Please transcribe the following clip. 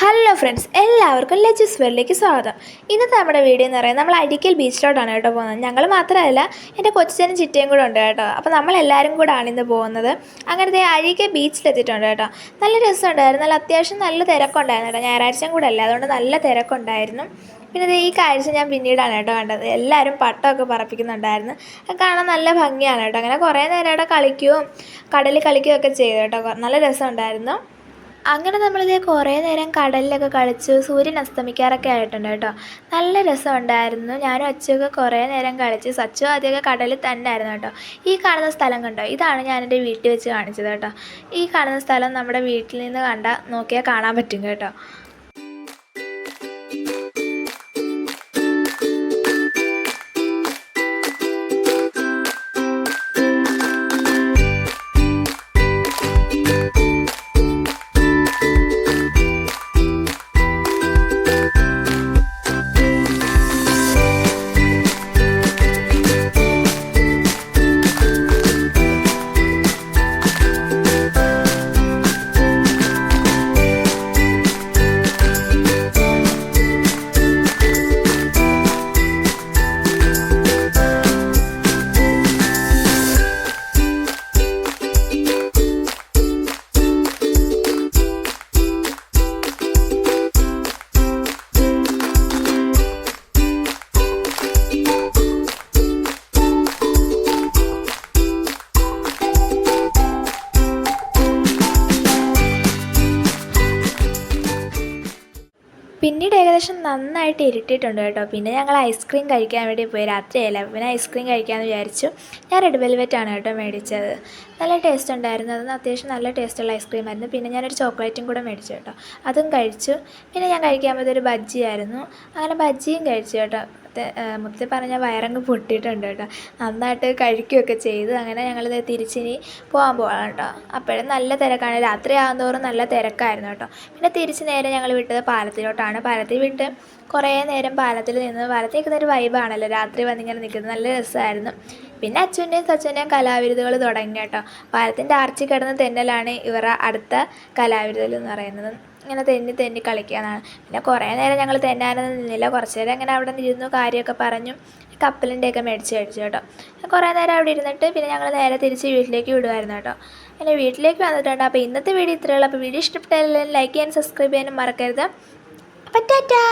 Hello friends, എല്ലാവർക്കും ലജൂസ് വേൾഡിലേക്ക് സ്വാഗതം. ഇന്നത്തെ നമ്മുടെ വീഡിയോ എന്ന് പറയുന്നത് നമ്മൾ അഴീക്കൽ ബീച്ചിലോട്ടാണ് കേട്ടോ പോകുന്നത്. ഞങ്ങൾ മാത്രമല്ല, എൻ്റെ കൊച്ചനും ചിറ്റയും കൂടെ ഉണ്ട് കേട്ടോ. അപ്പോൾ നമ്മളെല്ലാവരും കൂടാണ് ഇന്ന് പോകുന്നത്. അങ്ങനത്തെ അഴീക്കൽ ബീച്ചിലെത്തിയിട്ടുണ്ട് കേട്ടോ. നല്ല രസമുണ്ടായിരുന്നു, നല്ല അത്യാവശ്യം നല്ല തിരക്കുണ്ടായിരുന്നു കേട്ടോ. ഞായറാഴ്ചയും കൂടെ അല്ല, അതുകൊണ്ട് നല്ല തിരക്കുണ്ടായിരുന്നു. പിന്നെ ഈ കാഴ്ച ഞാൻ പിന്നീടാണ് കേട്ടോ കണ്ടത്. എല്ലാവരും പട്ടമൊക്കെ പറപ്പിക്കുന്നുണ്ടായിരുന്നു. കാണാൻ നല്ല ഭംഗിയാണ് കേട്ടോ. അങ്ങനെ കുറേ നേരം അവിടെ കളിക്കുകയും കടലിൽ കളിക്കുകയും ഒക്കെ ചെയ്തു കേട്ടോ. നല്ല രസമുണ്ടായിരുന്നു. അങ്ങനെ നമ്മളിതേ കുറേ നേരം കടലിലൊക്കെ കളിച്ചു. സൂര്യൻ അസ്തമിക്കാറൊക്കെ ആയിട്ടുണ്ട് കേട്ടോ. നല്ല രസമുണ്ടായിരുന്നു. ഞാനും അച്ചുവൊക്കെ കുറേ നേരം കളിച്ചു. സച്ചു ആദ്യമൊക്കെ കടലിൽ തന്നെ ആയിരുന്നു കേട്ടോ. ഈ കാണുന്ന സ്ഥലം കണ്ടോ, ഇതാണ് ഞാൻ എൻ്റെ വീട്ടിൽ വെച്ച് കാണിച്ചത് കേട്ടോ. ഈ കാണുന്ന സ്ഥലം നമ്മുടെ വീട്ടിൽ നിന്ന് നോക്കിയാൽ കാണാൻ പറ്റും കേട്ടോ. പിന്നീട് ഏകദേശം നന്നായിട്ട് ഇരുട്ടിയിട്ടുണ്ട് കേട്ടോ. പിന്നെ ഞങ്ങൾ ഐസ്ക്രീം കഴിക്കാൻ വേണ്ടി പോയി. രാത്രിയായില്ല, പിന്നെ ഐസ്ക്രീം കഴിക്കാമെന്ന് വിചാരിച്ചു. ഞാൻ റെഡ് വെൽവെറ്റാണ് കേട്ടോ മേടിച്ചത്. നല്ല ടേസ്റ്റ് ഉണ്ടായിരുന്നു. അതിന് അത്യാവശ്യം നല്ല ടേസ്റ്റുള്ള ഐസ്ക്രീം ആയിരുന്നു. പിന്നെ ഞാനൊരു ചോക്ലേറ്റും കൂടെ മേടിച്ചു കേട്ടോ. അതും കഴിച്ചു. പിന്നെ ഞാൻ കഴിക്കാൻ പോയതൊരു ബജ്ജിയായിരുന്നു. അങ്ങനെ ബജ്ജിയും കഴിച്ചു കേട്ടോ. മൊത്തത്തിൽ പറഞ്ഞാൽ വയറങ്ങ് പൊട്ടിയിട്ടുണ്ട് കേട്ടോ. നന്നായിട്ട് കഴിക്കുകയൊക്കെ ചെയ്തു. അങ്ങനെ ഞങ്ങളിത് തിരിച്ചിനി പോകാൻ കേട്ടോ. അപ്പോഴും നല്ല തിരക്കാണ്. രാത്രി ആകുന്തോറും നല്ല തിരക്കായിരുന്നു കേട്ടോ. പിന്നെ തിരിച്ച് നേരെ ഞങ്ങൾ വിട്ടത് പാലത്തിലോട്ടാണ്. പാലത്തിൽ വിട്ട് കുറേ നേരം പാലത്തിൽ നിന്ന്. പാലത്തിൽ നിൽക്കുന്നൊരു വൈബാണല്ലോ, രാത്രി വന്നിങ്ങനെ നിൽക്കുന്നത്. നല്ല രസമായിരുന്നു. പിന്നെ അച്ഛൻ്റെയും സച്ചിൻ്റെയും കലാവിരുതുകൾ തുടങ്ങി കേട്ടോ. പാലത്തിൻ്റെ ആർച്ചിൽ കിടന്ന് തെന്നലാണ് ഇവരുടെ അടുത്ത കലാവിരുതൽ എന്ന് പറയുന്നത്. ഇങ്ങനെ തെന്നി കളിക്കാനാണ്. പിന്നെ കുറേ നേരം ഞങ്ങൾ തെന്നാനൊന്നും നിന്നില്ല. കുറച്ച് നേരം അങ്ങനെ അവിടെ ഇരുന്നു, കാര്യമൊക്കെ പറഞ്ഞു. കപ്പലിൻ്റെയൊക്കെ മേടിച്ച് കഴിച്ചു കേട്ടോ. കുറേ നേരം അവിടെ ഇരുന്നിട്ട് പിന്നെ ഞങ്ങൾ നേരെ തിരിച്ച് വീട്ടിലേക്ക് വിടുമായിരുന്നു കേട്ടോ. പിന്നെ വീട്ടിലേക്ക് വന്നിട്ടുണ്ട്. അപ്പോൾ ഇന്നത്തെ വീഡിയോ ഇത്രയുള്ളൂ. അപ്പോൾ വീഡിയോ ഇഷ്ടപ്പെട്ടാലും ലൈക്ക് ചെയ്യാനും സബ്സ്ക്രൈബ് ചെയ്യാനും മറക്കരുത്. അപ്പോൾ ടാറ്റാ.